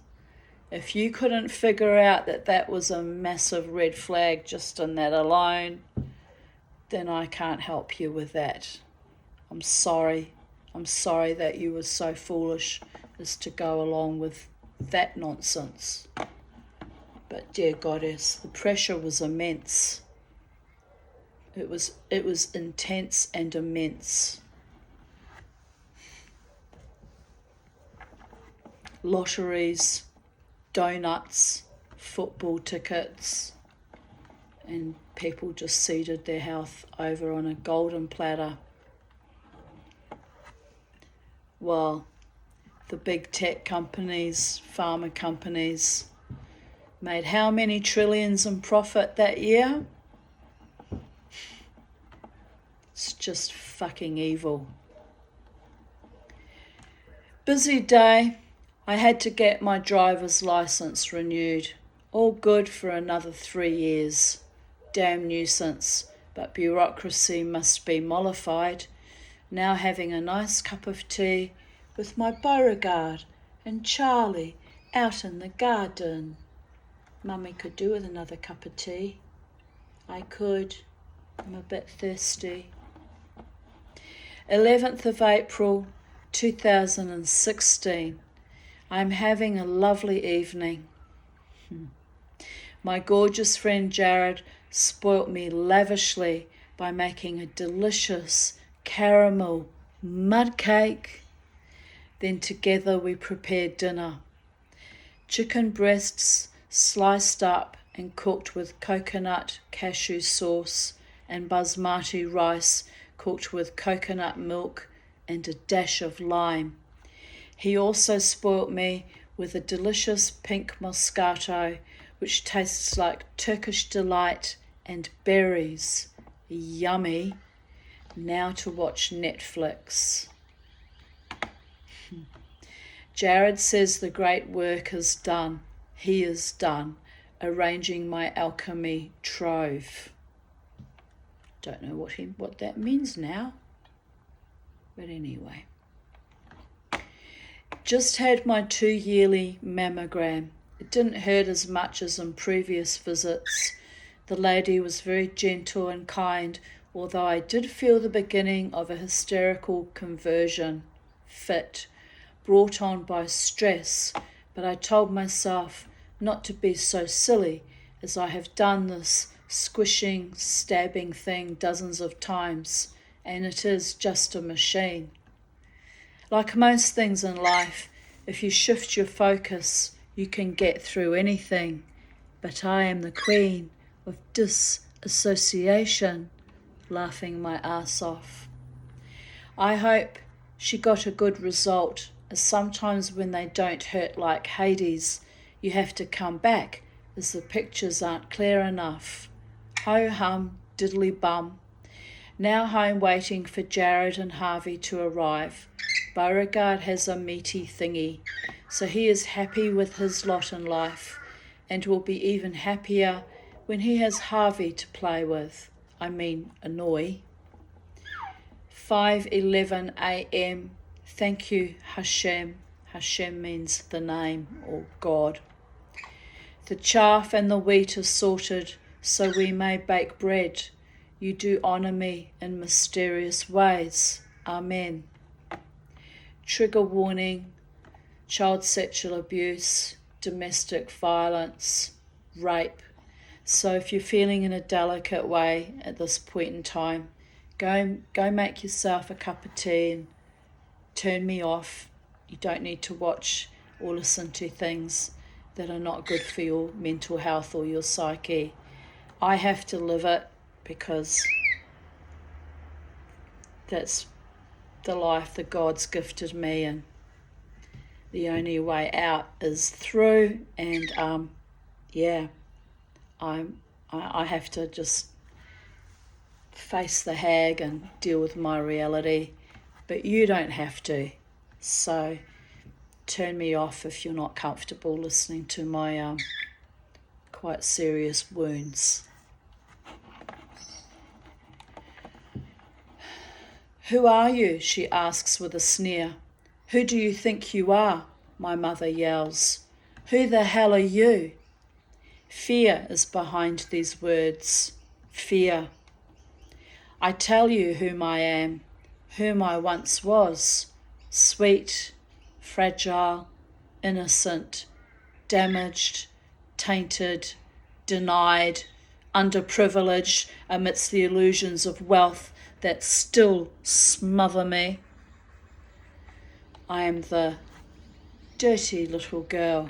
if you couldn't figure out that that was a massive red flag just in that alone, then I can't help you with that. I'm sorry. I'm sorry that you were so foolish as to go along with that nonsense. But dear Goddess, the pressure was immense. It was intense and immense. Lotteries, donuts, football tickets, and people just seeded their health over on a golden platter. Well, the big tech companies, pharma companies, made how many trillions in profit that year? It's just fucking evil. Busy day. I had to get my driver's license renewed. All good for another 3 years. Damn nuisance, but bureaucracy must be mollified. Now having a nice cup of tea with my Beauregard and Charlie out in the garden. Mummy could do with another cup of tea. I could. I'm a bit thirsty. 11th of April 2016. I'm having a lovely evening. My gorgeous friend Jared spoilt me lavishly by making a delicious caramel mud cake. Then together we prepared dinner. Chicken breasts sliced up and cooked with coconut cashew sauce and basmati rice cooked with coconut milk and a dash of lime. He also spoilt me with a delicious pink Moscato, which tastes like Turkish delight and berries. Yummy. Now to watch Netflix. Jared says the great work is done. He is done, arranging my alchemy trove. Don't know what that means now. But anyway. Just had my 2 yearly mammogram. It didn't hurt as much as in previous visits. The lady was very gentle and kind, although I did feel the beginning of a hysterical conversion, fit, brought on by stress, but I told myself not to be so silly, as I have done this squishing, stabbing thing dozens of times, and it is just a machine. Like most things in life, if you shift your focus, you can get through anything. But I am the queen of disassociation, laughing my ass off. I hope she got a good result, as sometimes when they don't hurt like Hades, you have to come back as the pictures aren't clear enough. Ho-hum, diddly-bum. Now home waiting for Jared and Harvey to arrive. Beauregard has a meaty thingy, so he is happy with his lot in life and will be even happier when he has Harvey to play with. Annoy. 5:11 a.m. Thank you, Hashem. Hashem means the name or God. The chaff and the wheat are sorted, so we may bake bread. You do honour me in mysterious ways. Amen. Trigger warning, child sexual abuse, domestic violence, rape. So if you're feeling in a delicate way at this point in time, go make yourself a cup of tea and turn me off. You don't need to watch or listen to things that are not good for your mental health or your psyche. I have to live it because that's the life that God's gifted me, and the only way out is through. And I have to just face the hag and deal with my reality, but you don't have to. So turn me off if you're not comfortable listening to my quite serious wounds. Who are you? She asks with a sneer. Who do you think you are? My mother yells. Who the hell are you? Fear is behind these words. Fear. I tell you whom I am, whom I once was. Sweet, fragile, innocent, damaged, tainted, denied, underprivileged amidst the illusions of wealth that still smother me. I am the dirty little girl